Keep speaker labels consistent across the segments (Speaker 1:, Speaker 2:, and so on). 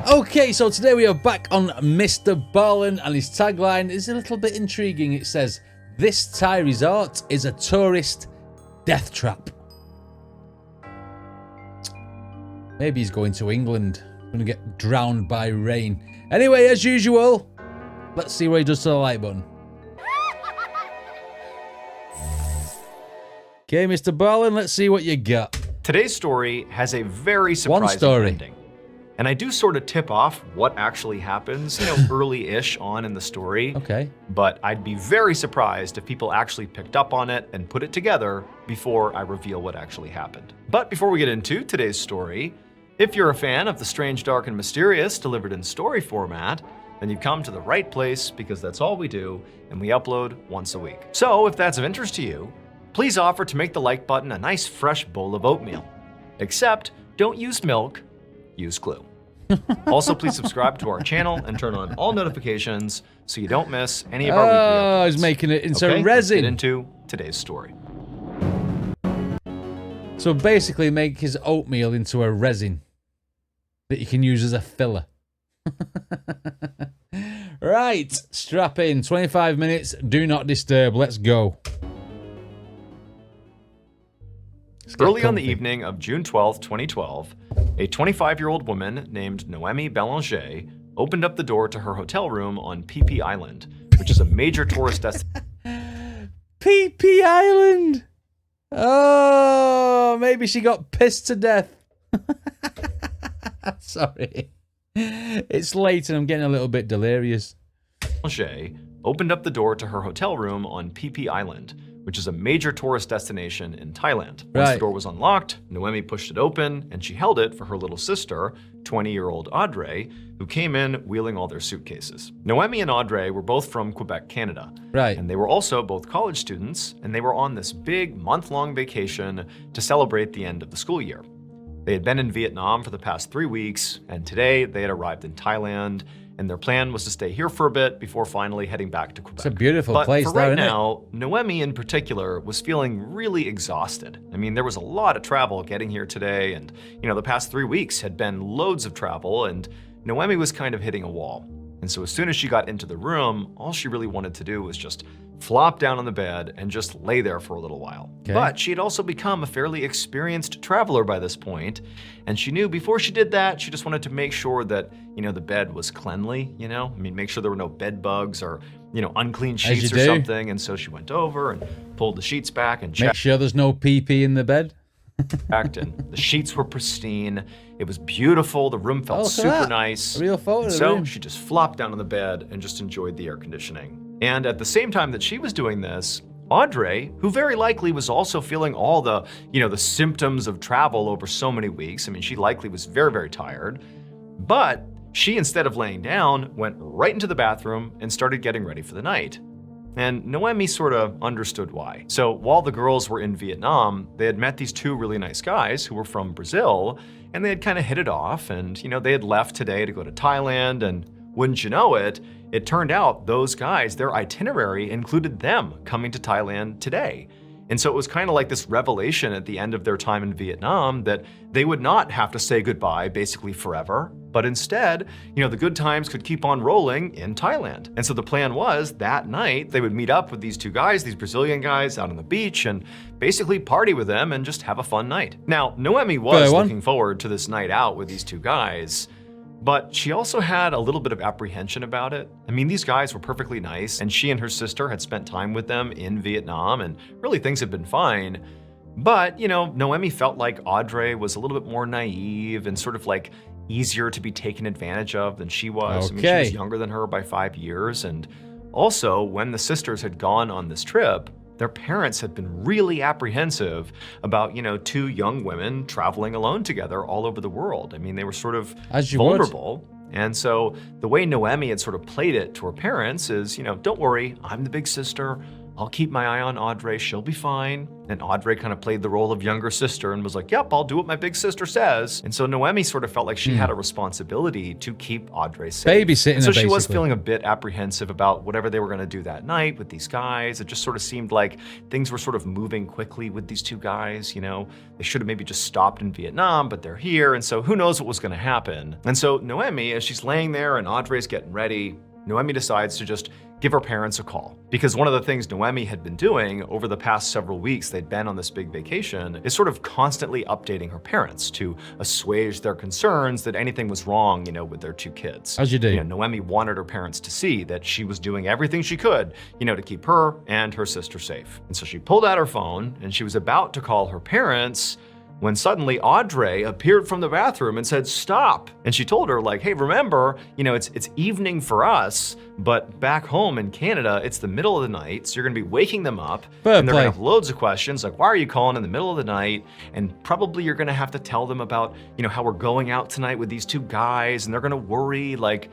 Speaker 1: Okay, so today we are back on Mr. Ballen, and his tagline is a little bit intriguing. It says, "This Thai resort is a tourist death trap." Maybe he's going to England, going to get drowned by rain. Anyway, as usual, let's see what he does to the like button. Okay, Mr. Ballen, let's see what you got.
Speaker 2: Today's story has a very surprising ending. And I do sort of tip off what actually happens, early-ish on in the story.
Speaker 1: Okay.
Speaker 2: But I'd be very surprised if people actually picked up on it and put it together before I reveal what actually happened. But before we get into today's story, if you're a fan of the strange, dark, and mysterious delivered in story format, then you've come to the right place because that's all we do, and we upload once a week. So if that's of interest to you, please offer to make the like button a nice fresh bowl of oatmeal. Except, don't use milk, use glue. Also, please subscribe to our channel and turn on all notifications so you don't miss any of our weekly uploads.
Speaker 1: Oh, he's making it into
Speaker 2: okay,
Speaker 1: resin.
Speaker 2: Let's get into today's story.
Speaker 1: So basically make his oatmeal into a resin that you can use as a filler. Right, strap in. 25 minutes, do not disturb. Let's go.
Speaker 2: Early on the evening of June 12, 2012, a 25-year-old woman named MRBALLEN opened up the door to her hotel room on PP Island, which is a major tourist destination.
Speaker 1: PP Island! Oh, maybe she got pissed to death. Sorry. It's late and I'm getting a little bit delirious.
Speaker 2: Opened up the door to her hotel room on PP Island, which is a major tourist destination in Thailand. Once the door was unlocked, Noemi pushed it open, and she held it for her little sister, 20-year-old Audrey, who came in wheeling all their suitcases. Noemi and Audrey were both from Quebec, Canada. And they were also both college students, and they were on this big month-long vacation to celebrate the end of the school year. They had been in Vietnam for the past 3 weeks, and today they had arrived in Thailand, and their plan was to stay here for a bit before finally heading back to Quebec.
Speaker 1: It's a beautiful place,
Speaker 2: but for right now, Noemi in particular was feeling really exhausted. I mean, there was a lot of travel getting here today, and the past 3 weeks had been loads of travel, and Noemi was kind of hitting a wall. And so as soon as she got into the room, all she really wanted to do was just flop down on the bed and just lay there for a little while. But she had also become a fairly experienced traveler by this point, and she knew before she did that, she just wanted to make sure that, the bed was cleanly, I mean, make sure there were no bed bugs or, unclean sheets or something. And so she went over and pulled the sheets back and checked.
Speaker 1: Make sure there's no pee-pee in the bed.
Speaker 2: And the sheets were pristine. It was beautiful. The room felt super nice.
Speaker 1: A real photo.
Speaker 2: So she just flopped down on the bed and just enjoyed the air conditioning. And at the same time that she was doing this, Audrey, who very likely was also feeling all the, the symptoms of travel over so many weeks. I mean, she likely was very, very tired. But she, instead of laying down, went right into the bathroom and started getting ready for the night. And Noemi sort of understood why. So while the girls were in Vietnam, they had met these two really nice guys who were from Brazil, and they had kind of hit it off, and they had left today to go to Thailand, and wouldn't you know it, it turned out those guys, their itinerary included them coming to Thailand today. And so it was kind of like this revelation at the end of their time in Vietnam that they would not have to say goodbye basically forever, but instead, the good times could keep on rolling in Thailand. And so the plan was that night they would meet up with these two guys, these Brazilian guys, out on the beach and basically party with them and just have a fun night. Now, Noemi was looking forward to this night out with these two guys, but she also had a little bit of apprehension about it. I mean, these guys were perfectly nice, and she and her sister had spent time with them in Vietnam, and really things had been fine. But, Noemi felt like Audrey was a little bit more naive and sort of like easier to be taken advantage of than she was. I mean, she was younger than her by 5 years, and also when the sisters had gone on this trip, their parents had been really apprehensive about, two young women traveling alone together all over the world. I mean, they were sort of vulnerable. And so the way Noemi had sort of played it to her parents is, don't worry, I'm the big sister. I'll keep my eye on Audrey, she'll be fine. And Audrey kind of played the role of younger sister and was like, yep, I'll do what my big sister says. And so Noemi sort of felt like she had a responsibility to keep Audrey safe.
Speaker 1: Babysitting
Speaker 2: and
Speaker 1: her,
Speaker 2: so she was
Speaker 1: basically.
Speaker 2: feeling a bit apprehensive about whatever they were gonna do that night with these guys. It just sort of seemed like things were sort of moving quickly with these two guys, you know? They should have maybe just stopped in Vietnam, but they're here, and so who knows what was gonna happen. And so Noemi, as she's laying there and Audrey's getting ready, Noemi decides to just give her parents a call. Because one of the things Noemi had been doing over the past several weeks, they'd been on this big vacation, is sort of constantly updating her parents to assuage their concerns that anything was wrong, you know, with their two kids.
Speaker 1: As you do.
Speaker 2: You know, Noemi wanted her parents to see that she was doing everything she could, you know, to keep her and her sister safe. And so she pulled out her phone and she was about to call her parents when suddenly Audrey appeared from the bathroom and said, stop. And she told her, like, hey, remember, you know, it's evening for us, but back home in Canada, it's the middle of the night, so you're gonna be waking them up, and they're gonna have loads of questions, like, why are you calling in the middle of the night? And probably you're gonna have to tell them about, you know, how we're going out tonight with these two guys, and they're gonna worry, like,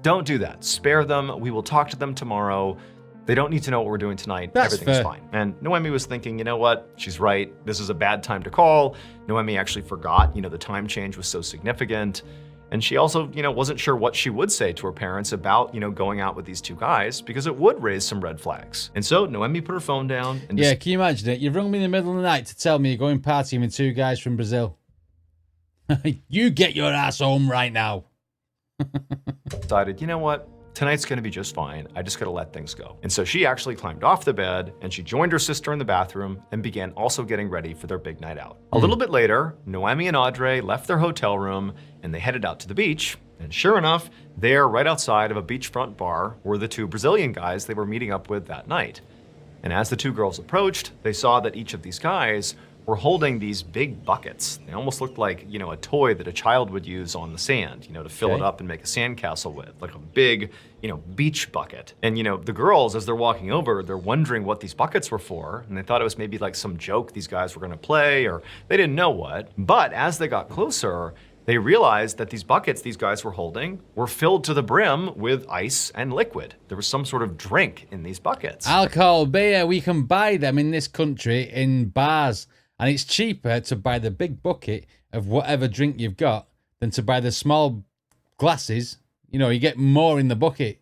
Speaker 2: don't do that. Spare them, we will talk to them tomorrow. They don't need to know what we're doing tonight. Everything's fine. And Noemi was thinking, you know what? She's right. This is a bad time to call. Noemi actually forgot, you know, the time change was so significant. And she also, you know, wasn't sure what she would say to her parents about, you know, going out with these two guys because it would raise some red flags. And so Noemi put her phone down and
Speaker 1: yeah, can you imagine it? You've rung me in the middle of the night to tell me you're going partying with two guys from Brazil. You get your ass home right now.
Speaker 2: decided, you know what? Tonight's gonna be just fine. I just gotta let things go. And so she actually climbed off the bed and she joined her sister in the bathroom and began also getting ready for their big night out. A little bit later, Noemi and Audrey left their hotel room and they headed out to the beach. And sure enough, there, right outside of a beachfront bar, were the two Brazilian guys they were meeting up with that night. And as the two girls approached, they saw that each of these guys were holding these big buckets. They almost looked like, you know, a toy that a child would use on the sand, you know, to fill it up and make a sandcastle with, like a big, you know, beach bucket. And, you know, the girls, as they're walking over, they're wondering what these buckets were for, and they thought it was maybe like some joke these guys were gonna play, or they didn't know what. But as they got closer, they realized that these buckets these guys were holding were filled to the brim with ice and liquid. There was some sort of drink in these buckets.
Speaker 1: Alcohol, beer, we can buy them in this country in bars. And it's cheaper to buy the big bucket of whatever drink you've got than to buy the small glasses. You know, you get more in the bucket.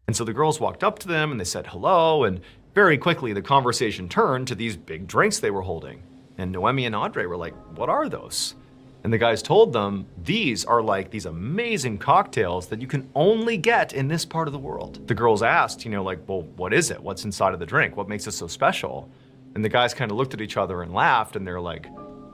Speaker 2: And so the girls walked up to them and they said hello, and very quickly the conversation turned to these big drinks they were holding. And Noemi and Audrey were like, what are those? And the guys told them, these are like these amazing cocktails that you can only get in this part of the world. The girls asked, you know, like, well, what is it? What's inside of the drink? What makes it so special? And the guys kind of looked at each other and laughed, and they're like,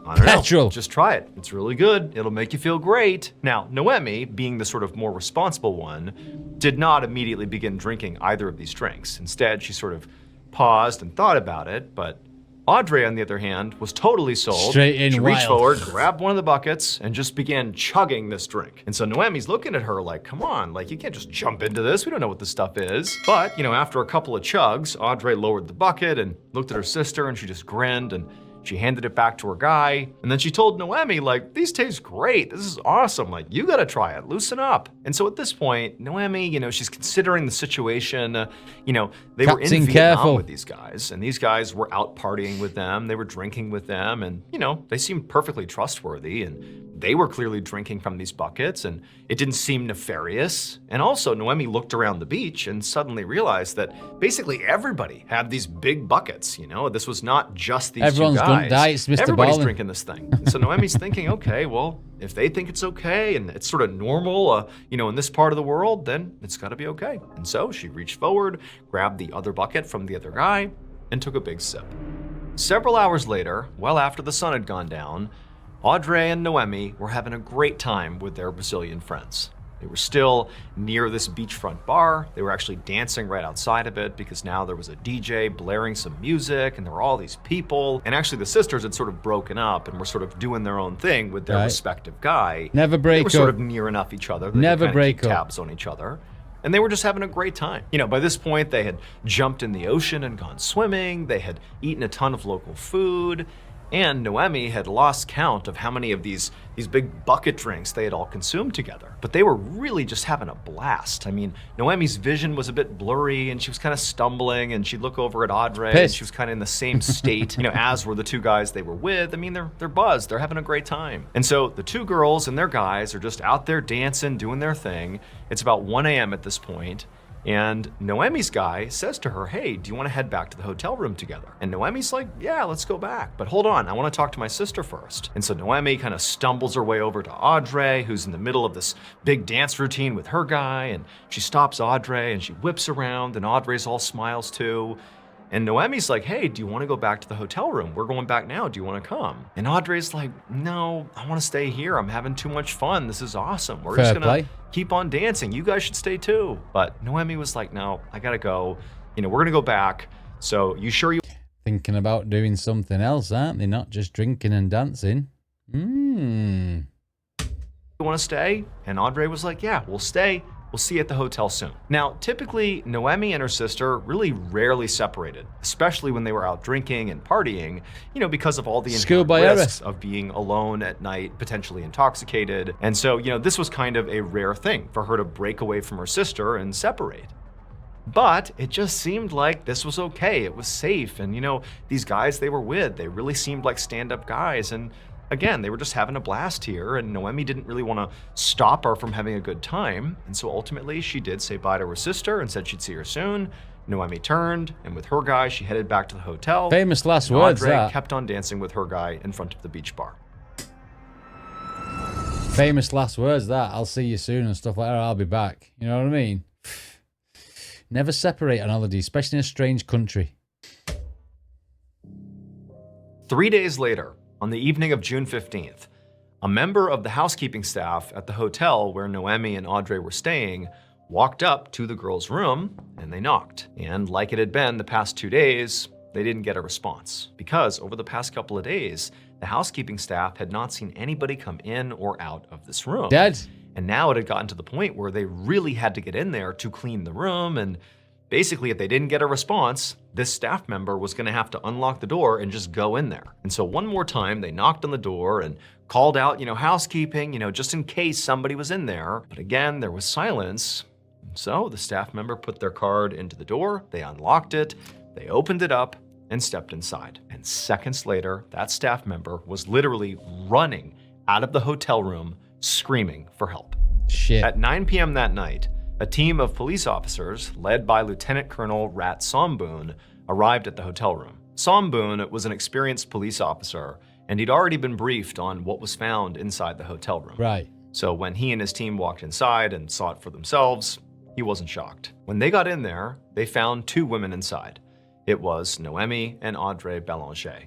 Speaker 2: I don't know, just try it. It's really good. It'll make you feel great. Now, Noemi, being the sort of more responsible one, did not immediately begin drinking either of these drinks. Instead, she sort of paused and thought about it, but Audrey, on the other hand, was totally sold.
Speaker 1: Straight in
Speaker 2: She
Speaker 1: wild.
Speaker 2: reached forward, grabbed one of the buckets, and just began chugging this drink. And so Noemi's looking at her like, come on, like, you can't just jump into this. We don't know what this stuff is. But, you know, after a couple of chugs, Audrey lowered the bucket and looked at her sister, and she just grinned, and she handed it back to her guy. And then she told Noemi, like, these taste great. This is awesome. Like, you gotta try it. Loosen up. And so at this point, Noemi, you know, she's considering the situation. You know, they were in Vietnam with these guys, and these guys were out partying with them. They were drinking with them, and, you know, they seemed perfectly trustworthy, and they were clearly drinking from these buckets, and it didn't seem nefarious. And also, Noemi looked around the beach and suddenly realized that basically everybody had these big buckets, you know? This was not just these two guys. Everybody's drinking this thing. And so Noemi's thinking, okay, well, if they think it's okay and it's sort of normal, you know, in this part of the world, then it's gotta be okay. And so she reached forward, grabbed the other bucket from the other guy, and took a big sip. Several hours later, well after the sun had gone down, Audrey and Noemi were having a great time with their Brazilian friends. They were still near this beachfront bar. They were actually dancing right outside of it because now there was a DJ blaring some music and there were all these people. And actually the sisters had sort of broken up and were sort of doing their own thing with their respective guy.
Speaker 1: Never break up.
Speaker 2: They were sort of near enough each other. Never break up. Tabs on each other. And they were just having a great time. You know, by this point, they had jumped in the ocean and gone swimming. They had eaten a ton of local food. And Noemi had lost count of how many of these big bucket drinks they had all consumed together. But they were really just having a blast. I mean, Noemi's vision was a bit blurry and she was kind of stumbling, and she'd look over at Audrey and she was kind of in the same state, as were the two guys they were with. I mean, they're buzzed, they're having a great time. And so the two girls and their guys are just out there dancing, doing their thing. It's about 1 a.m. at this point. And Noemi's guy says to her, hey, do you want to head back to the hotel room together? And Noemi's like, yeah, let's go back. But hold on, I want to talk to my sister first. And so Noemi kind of stumbles her way over to Audrey, who's in the middle of this big dance routine with her guy. And she stops Audrey and she whips around, and Audrey's all smiles too. And Noemi's like, hey, do you want to go back to the hotel room? We're going back now. Do you want to come? And Audrey's like, no, I want to stay here. I'm having too much fun. This is awesome. We're just going to keep on dancing. You guys should stay too. But Noemi was like, no, I got to go. We're going to go back. So you sure you...
Speaker 1: Thinking about doing something else, aren't they? Not just drinking and dancing.
Speaker 2: You want to stay? And Audrey was like, yeah, we'll stay. We'll see you at the hotel soon. Now, typically, Noemi and her sister really rarely separated, especially when they were out drinking and partying, because of all the inherent risks of being alone at night, potentially intoxicated. And so, this was kind of a rare thing for her to break away from her sister and separate. But it just seemed like this was okay. It was safe. And, these guys they were with, they really seemed like stand-up guys. And again, they were just having a blast here, and Noemi didn't really want to stop her from having a good time. And so ultimately, she did say bye to her sister and said she'd see her soon. Noemi turned, and with her guy, she headed back to the hotel.
Speaker 1: Famous last words,
Speaker 2: Audrey kept on dancing with her guy in front of the beach bar.
Speaker 1: Famous last words, that. I'll see you soon and stuff like that. I'll be back. You know what I mean? Never separate on holiday, especially in a strange country.
Speaker 2: 3 days later, on the evening of June 15th, a member of the housekeeping staff at the hotel where Noemi and Audrey were staying walked up to the girls' room and they knocked. And like it had been the past 2 days, they didn't get a response because over the past couple of days, the housekeeping staff had not seen anybody come in or out of this room.
Speaker 1: Dad.
Speaker 2: And now it had gotten to the point where they really had to get in there to clean the room. And basically, if they didn't get a response, this staff member was gonna have to unlock the door and just go in there. And so one more time, they knocked on the door and called out, housekeeping, just in case somebody was in there. But again, there was silence. So the staff member put their card into the door, they unlocked it, they opened it up and stepped inside. And seconds later, that staff member was literally running out of the hotel room, screaming for help.
Speaker 1: Shit.
Speaker 2: At 9 p.m. that night, a team of police officers, led by Lieutenant Colonel Rat Somboon, arrived at the hotel room. Somboon was an experienced police officer, and he'd already been briefed on what was found inside the hotel room.
Speaker 1: Right.
Speaker 2: So when he and his team walked inside and saw it for themselves, he wasn't shocked. When they got in there, they found two women inside. It was Noemi and Audrey Ballanger.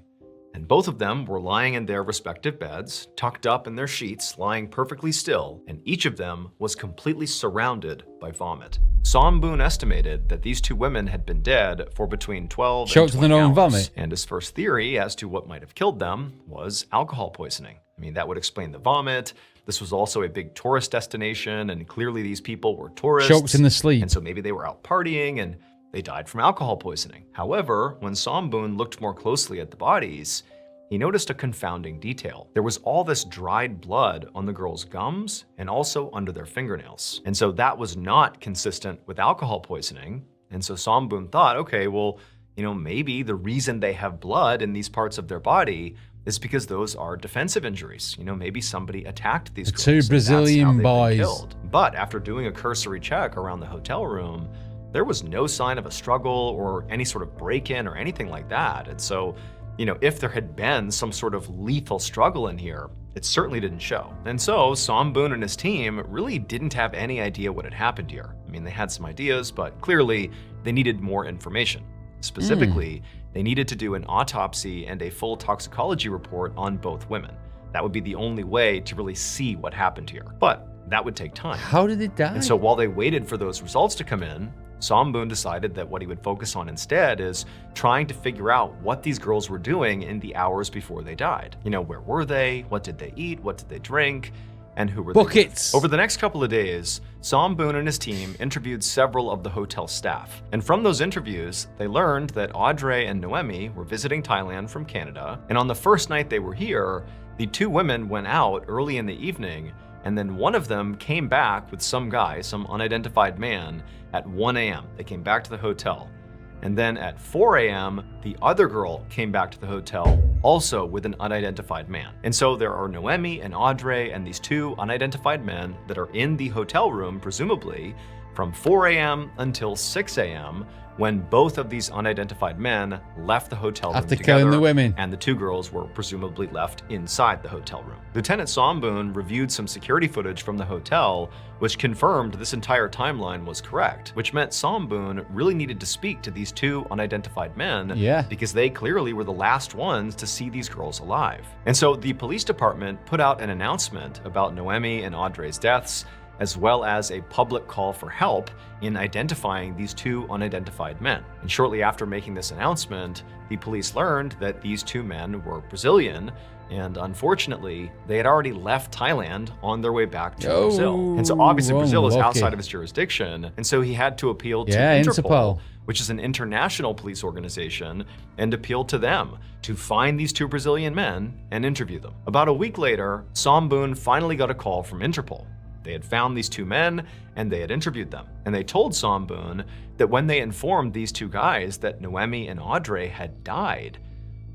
Speaker 2: And both of them were lying in their respective beds, tucked up in their sheets, lying perfectly still, and each of them was completely surrounded by vomit. Somboon estimated that these two women had been dead for between 12 and 20 hours.
Speaker 1: Vomit.
Speaker 2: And his first theory as to what might have killed them was alcohol poisoning. I mean, that would explain the vomit. This was also a big tourist destination, and clearly these people were tourists.
Speaker 1: Choked in the sleep.
Speaker 2: And so maybe they were out partying and they died from alcohol poisoning. However, when Somboon looked more closely at the bodies, he noticed a confounding detail. There was all this dried blood on the girls' gums and also under their fingernails. And so that was not consistent with alcohol poisoning. And so Somboon thought, okay, well, maybe the reason they have blood in these parts of their body is because those are defensive injuries. Maybe somebody attacked these girls.
Speaker 1: Two Brazilian boys.
Speaker 2: Killed. But after doing a cursory check around the hotel room, there was no sign of a struggle or any sort of break-in or anything like that. And so, if there had been some sort of lethal struggle in here, it certainly didn't show. And so Somboon and his team really didn't have any idea what had happened here. I mean, they had some ideas, but clearly they needed more information. Specifically, they needed to do an autopsy and a full toxicology report on both women. That would be the only way to really see what happened here. But that would take time.
Speaker 1: How did they die?
Speaker 2: And so while they waited for those results to come in, Somboon decided that what he would focus on instead is trying to figure out what these girls were doing in the hours before they died. Where were they? What did they eat? What did they drink? and who were they with.
Speaker 1: Buckets.
Speaker 2: Over the next couple of days, Somboon and his team interviewed several of the hotel staff. And from those interviews, they learned that Audrey and Noemi were visiting Thailand from Canada. And on the first night they were here, the two women went out early in the evening, and then one of them came back with some guy, some unidentified man, at 1 a.m. They came back to the hotel. And then at 4 a.m., the other girl came back to the hotel, also with an unidentified man. And so there are Noemi and Audrey and these two unidentified men that are in the hotel room, presumably, from 4 a.m. until 6 a.m., when both of these unidentified men left the hotel room
Speaker 1: After
Speaker 2: together,
Speaker 1: killing the women.
Speaker 2: and the two girls were presumably left inside the hotel room. Lieutenant Somboon reviewed some security footage from the hotel, which confirmed this entire timeline was correct, which meant Somboon really needed to speak to these two unidentified men because they clearly were the last ones to see these girls alive. And so the police department put out an announcement about Noemi and Audrey's deaths, as well as a public call for help in identifying these two unidentified men. And shortly after making this announcement, the police learned that these two men were Brazilian, and unfortunately, they had already left Thailand on their way back to Brazil. And so obviously Brazil is outside of his jurisdiction, and so he had to appeal to Interpol, which is an international police organization, and appeal to them to find these two Brazilian men and interview them. About a week later, Somboon finally got a call from Interpol. They had found these two men and they had interviewed them. And they told Somboon that when they informed these two guys that Noemi and Audrey had died,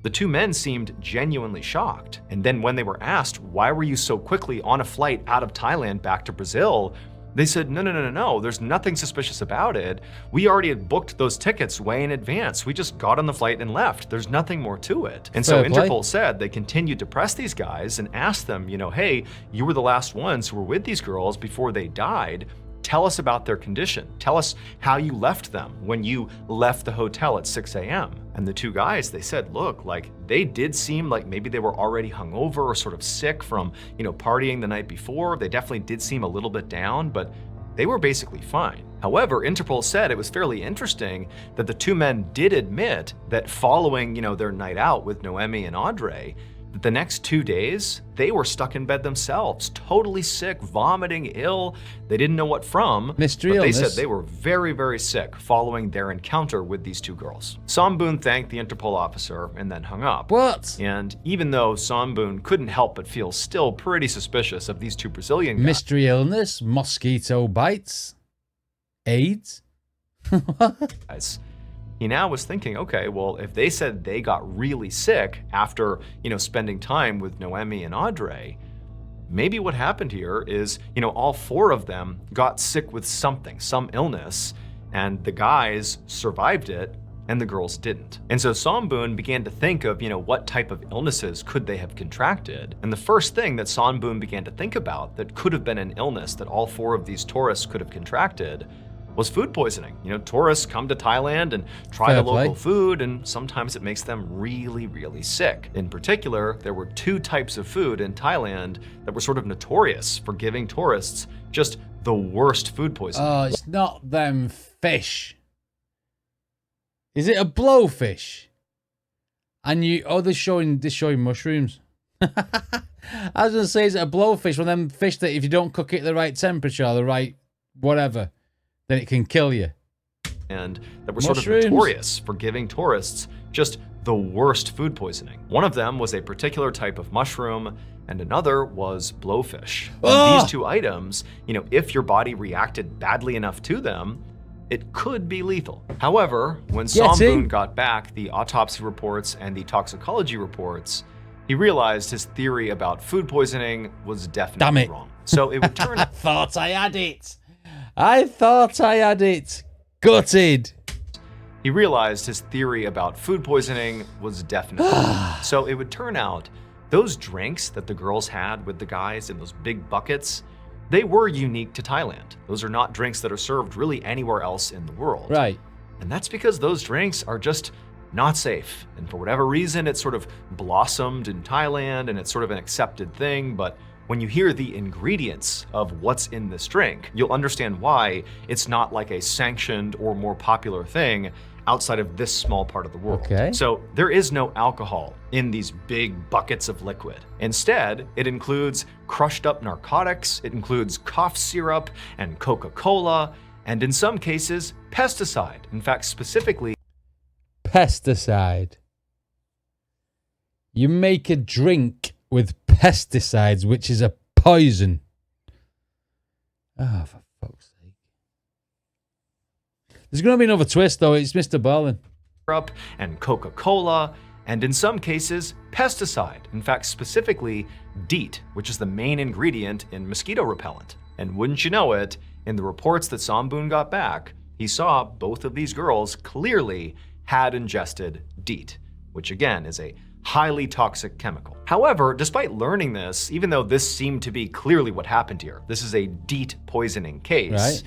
Speaker 2: the two men seemed genuinely shocked. And then when they were asked, why were you so quickly on a flight out of Thailand back to Brazil? They said, no, there's nothing suspicious about it. We already had booked those tickets way in advance. We just got on the flight and left. There's nothing more to it. And so Interpol said they continued to press these guys and asked them, hey, you were the last ones who were with these girls before they died. Tell us about their condition. Tell us how you left them when you left the hotel at 6 a.m. And the two guys, they said, look, like they did seem like maybe they were already hungover or sort of sick from, partying the night before. They definitely did seem a little bit down, but they were basically fine. However, Interpol said it was fairly interesting that the two men did admit that following, their night out with Noemi and Audrey, that the next 2 days, they were stuck in bed themselves, totally sick, vomiting, ill. They didn't know what from,
Speaker 1: Mystery
Speaker 2: but they
Speaker 1: illness.
Speaker 2: said they were very, very sick following their encounter with these two girls. Somboon thanked the Interpol officer and then hung up.
Speaker 1: What?
Speaker 2: And even though Somboon couldn't help but feel still pretty suspicious of these two Brazilian guys,
Speaker 1: Mystery illness, mosquito bites, AIDS.
Speaker 2: he now was thinking, okay, well, if they said they got really sick after, spending time with Noemi and Audrey, maybe what happened here is, all four of them got sick with something, some illness, and the guys survived it and the girls didn't. And so Somboon began to think of, what type of illnesses could they have contracted? And the first thing that Somboon began to think about that could have been an illness that all four of these tourists could have contracted was food poisoning. Tourists come to Thailand and try the local food, and sometimes it makes them really, really sick. In particular, there were two types of food in Thailand that were sort of notorious for giving tourists just the worst food poisoning.
Speaker 1: Oh, it's not them fish. Is it a blowfish? And they're showing mushrooms. I was gonna say, is it a blowfish? One of them fish that if you don't cook it at the right temperature, or the right whatever, then it can kill you.
Speaker 2: And that were sort of notorious for giving tourists just the worst food poisoning. One of them was a particular type of mushroom, and another was blowfish. And these two items, if your body reacted badly enough to them, it could be lethal. However, when Somboon got back the autopsy reports and the toxicology reports, he realized his theory about food poisoning was definitely wrong. So it would turn out—
Speaker 1: I thought I had it. Gutted.
Speaker 2: He realized his theory about food poisoning was definitely wrong. So it would turn out those drinks that the girls had with the guys in those big buckets, they were unique to Thailand. Those are not drinks that are served really anywhere else in the world.
Speaker 1: Right.
Speaker 2: And that's because those drinks are just not safe. And for whatever reason, it sort of blossomed in Thailand and it's sort of an accepted thing, but when you hear the ingredients of what's in this drink, you'll understand why it's not like a sanctioned or more popular thing outside of this small part of the world.
Speaker 1: Okay.
Speaker 2: So there is no alcohol in these big buckets of liquid. Instead, it includes crushed up narcotics, it includes cough syrup and Coca-Cola, and in some cases, pesticide. In fact, specifically,
Speaker 1: Pesticide. You make a drink with pesticides, which is a poison. Oh, for fuck's sake. There's going to be another twist, though. It's Mr. Ballen.
Speaker 2: syrup and Coca-Cola, and in some cases, pesticide. In fact, specifically, DEET, which is the main ingredient in mosquito repellent. And wouldn't you know it, in the reports that Samboon got back, he saw both of these girls clearly had ingested DEET, which again is a highly toxic chemical. However, despite learning this, even though this seemed to be clearly what happened here, this is a DEET poisoning case,
Speaker 1: Right.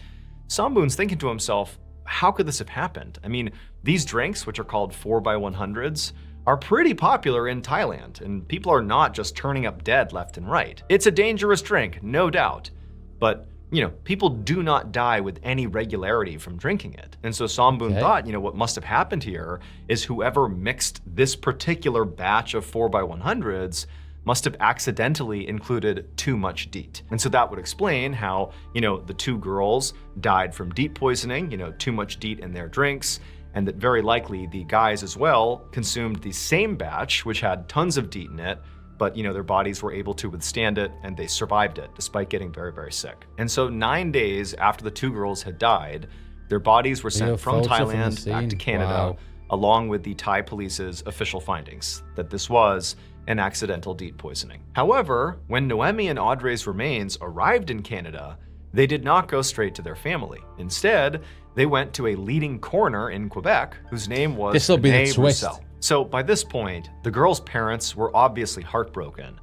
Speaker 2: Samboon's thinking to himself, how could this have happened? I mean, these drinks, which are called 4x100s, are pretty popular in Thailand, and people are not just turning up dead left and right. It's a dangerous drink, no doubt, but people do not die with any regularity from drinking it. And so Samboon thought, what must have happened here is whoever mixed this particular batch of 4x100s must have accidentally included too much DEET. And so that would explain how, the two girls died from DEET poisoning, too much DEET in their drinks, and that very likely the guys as well consumed the same batch, which had tons of DEET in it, but their bodies were able to withstand it and they survived it despite getting very, very sick. And so 9 days after the two girls had died, their bodies were sent from Thailand back to Canada, along with the Thai police's official findings that this was an accidental DEET poisoning. However, when Noemi and Audrey's remains arrived in Canada, they did not go straight to their family. Instead, they went to a leading coroner in Quebec whose name was
Speaker 1: This'll be the twist.
Speaker 2: Roussel. So by this point, the girls' parents were obviously heartbroken,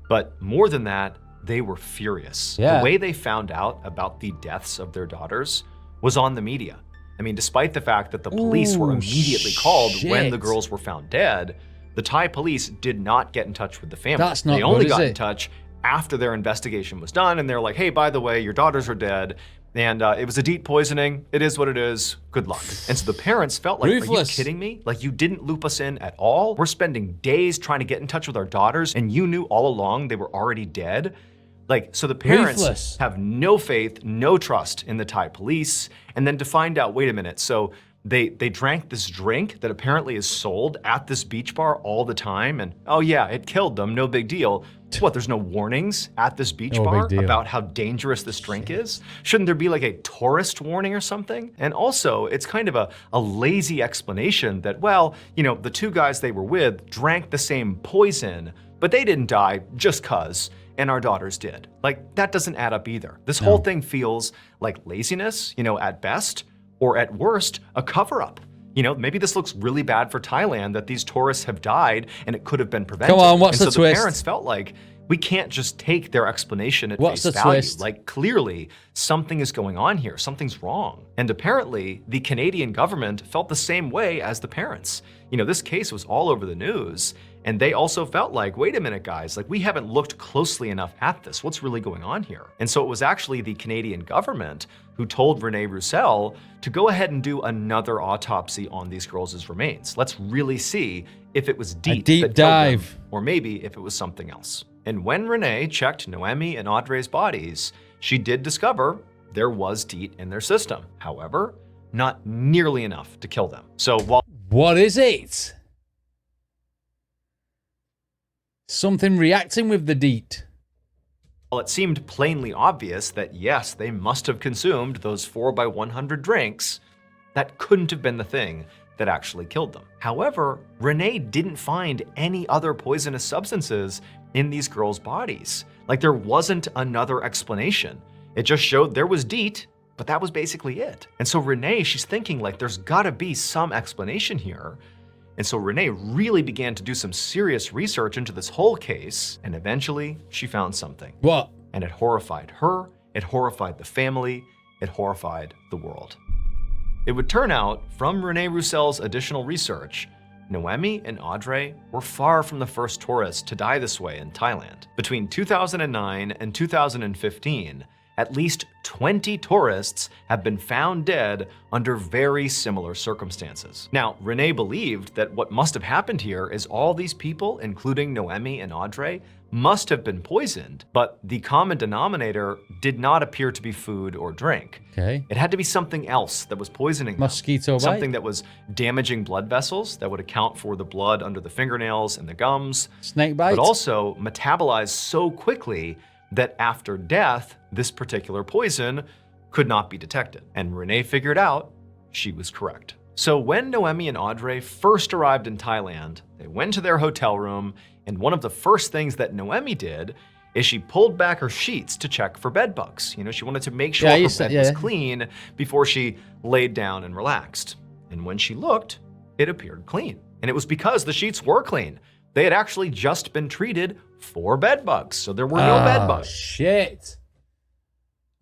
Speaker 2: but more than that, they were furious.
Speaker 1: Yeah.
Speaker 2: The way they found out about the deaths of their daughters was on the media. I mean, despite the fact that the police were immediately called when the girls were found dead, the Thai police did not get in touch with the family.
Speaker 1: That's not
Speaker 2: They only
Speaker 1: good,
Speaker 2: got
Speaker 1: is
Speaker 2: in
Speaker 1: it?
Speaker 2: touch after their investigation was done, and they're like, hey, by the way, your daughters are dead, and it was a DEET poisoning. It is what it is. Good luck. And so the parents felt like,
Speaker 1: Ruthless.
Speaker 2: are you kidding me? Like, you didn't loop us in at all? We're spending days trying to get in touch with our daughters, and you knew all along they were already dead? Like, so the parents
Speaker 1: Ruthless.
Speaker 2: have no faith, no trust in the Thai police, and then to find out, wait a minute, so they drank this drink that apparently is sold at this beach bar all the time, and oh yeah, it killed them, no big deal. What, there's no warnings at this beach
Speaker 1: No
Speaker 2: bar
Speaker 1: big deal.
Speaker 2: about how dangerous this drink is? Shouldn't there be like a tourist warning or something? And also, it's kind of a lazy explanation that, well, the two guys they were with drank the same poison, but they didn't die just cuz, and our daughters did. Like, that doesn't add up either. This whole thing feels like laziness, at best, or at worst, a cover-up. Maybe this looks really bad for Thailand that these tourists have died and it could have been prevented.
Speaker 1: Come on, what's
Speaker 2: and
Speaker 1: the
Speaker 2: so
Speaker 1: twist?
Speaker 2: The parents felt like, we can't just take their explanation at
Speaker 1: What's
Speaker 2: face
Speaker 1: the
Speaker 2: value.
Speaker 1: twist?
Speaker 2: Like, clearly, something is going on here. Something's wrong. And apparently, the Canadian government felt the same way as the parents. This case was all over the news, and they also felt like, wait a minute, guys, like, we haven't looked closely enough at this. What's really going on here? And so it was actually the Canadian government who told Rene Roussel to go ahead and do another autopsy on these girls' remains. Let's really see if it was DEET
Speaker 1: deep
Speaker 2: that killed them,
Speaker 1: dive.
Speaker 2: or maybe if it was something else. And when Renee checked Noemi and Audrey's bodies, she did discover there was DEET in their system. However, not nearly enough to kill them. So while
Speaker 1: What is it? Something reacting with the DEET.
Speaker 2: it seemed plainly obvious that yes, they must have consumed those 4x100 drinks, that couldn't have been the thing that actually killed them. However, Renee didn't find any other poisonous substances in these girls' bodies. Like, there wasn't another explanation. It just showed there was DEET, but that was basically it. And so Renee, she's thinking like, there's gotta be some explanation here. And so Renee really began to do some serious research into this whole case, and eventually she found something.
Speaker 1: What?
Speaker 2: And it horrified her, it horrified the family, it horrified the world. It would turn out, from Rene Roussel's additional research, Noemi and Audrey were far from the first tourists to die this way in Thailand. Between 2009 and 2015, at least 20 tourists have been found dead under very similar circumstances. Now, Renee believed that what must have happened here is all these people, including Noemi and Audrey, must have been poisoned, but the common denominator did not appear to be food or drink.
Speaker 1: Okay.
Speaker 2: It had to be something else that was poisoning them.
Speaker 1: Mosquito bite?
Speaker 2: Something that was damaging blood vessels that would account for the blood under the fingernails and the gums.
Speaker 1: Snake bite?
Speaker 2: But also metabolized so quickly that after death, this particular poison could not be detected. And Renee figured out she was correct. So when Noemi and Audrey first arrived in Thailand, they went to their hotel room, and one of the first things that Noemi did is she pulled back her sheets to check for bed bugs. You know, she wanted to make sure her bed was clean before she laid down and relaxed. And when she looked, it appeared clean. And it was because the sheets were clean. They had actually just been treated for bed bugs, so there were no bed bugs.
Speaker 1: Shit.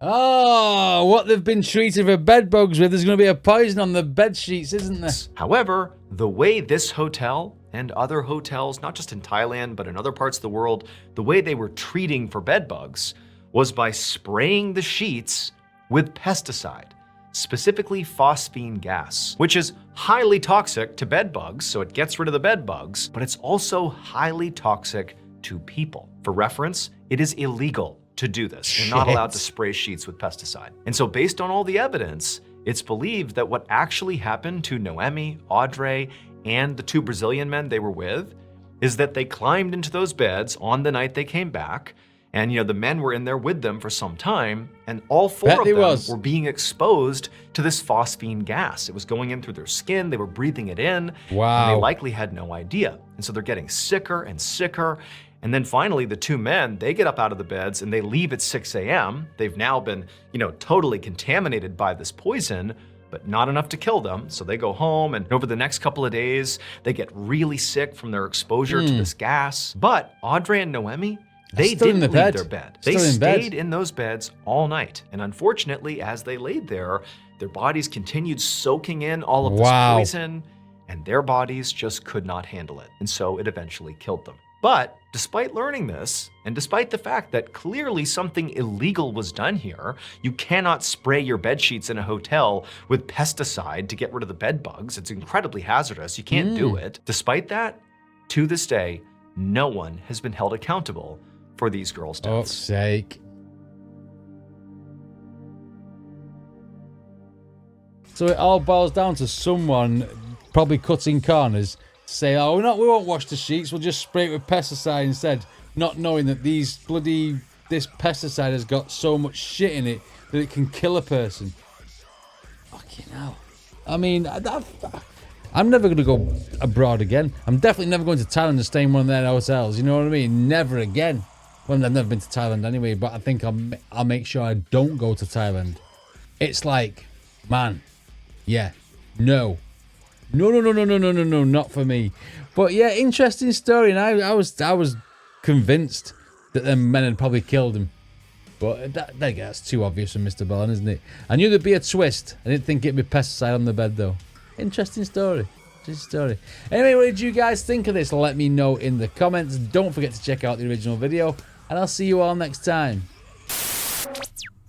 Speaker 1: Oh, what they've been treated for bed bugs with, there's going to be a poison on the bed sheets, isn't there?
Speaker 2: However, the way this hotel and other hotels, not just in Thailand, but in other parts of the world, the way they were treating for bed bugs was by spraying the sheets with pesticide, specifically phosphine gas, which is highly toxic to bed bugs, so it gets rid of the bed bugs, but it's also highly toxic to people. For reference, it is illegal to do this. You're not allowed to spray sheets with pesticide. And so based on all the evidence, it's believed that what actually happened to Noemi, Audrey, and the 2 Brazilian men they were with is that they climbed into those beds on the night they came back. And, you know, the men were in there with them for some time, and all 4 of them were being exposed to this phosphine gas. It was going in through their skin. They were breathing it in.
Speaker 1: Wow.
Speaker 2: And they likely had no idea. And so they're getting sicker and sicker. And then finally, the 2 men, they get up out of the beds and they leave at 6 a.m. They've now been, you know, totally contaminated by this poison, but not enough to kill them. So they go home, and over the next couple of days, they get really sick from their exposure to this gas. But Audrey and Noemi, they didn't leave their bed. They stayed in those beds all night. And unfortunately, as they laid there, their bodies continued soaking in all of this poison, and their bodies just could not handle it. And so it eventually killed them. But despite learning this, and despite the fact that clearly something illegal was done here, you cannot spray your bed sheets in a hotel with pesticide to get rid of the bed bugs. It's incredibly hazardous. You can't do it. Despite that, to this day, no one has been held accountable for these girls' deaths.
Speaker 1: Oh, sake. So it all boils down to someone probably cutting corners, say, oh, no, we won't wash the sheets, we'll just spray it with pesticide instead, not knowing that this pesticide has got so much shit in it that it can kill a person. Fucking hell. I mean, I'm never going to go abroad again. I'm definitely never going to Thailand and stay in one of their hotels, you know what I mean? Never again. Well, I've never been to Thailand anyway, but I think I'll make sure I don't go to Thailand. It's like, man, yeah, no, not for me. But yeah, interesting story, and I was convinced that them men had probably killed him. But that's too obvious from Mr. Ballen, isn't it? I knew there'd be a twist. I didn't think it'd be pesticide on the bed, though. Interesting story. Anyway, what did you guys think of this? Let me know in the comments. Don't forget to check out the original video, and I'll see you all next time.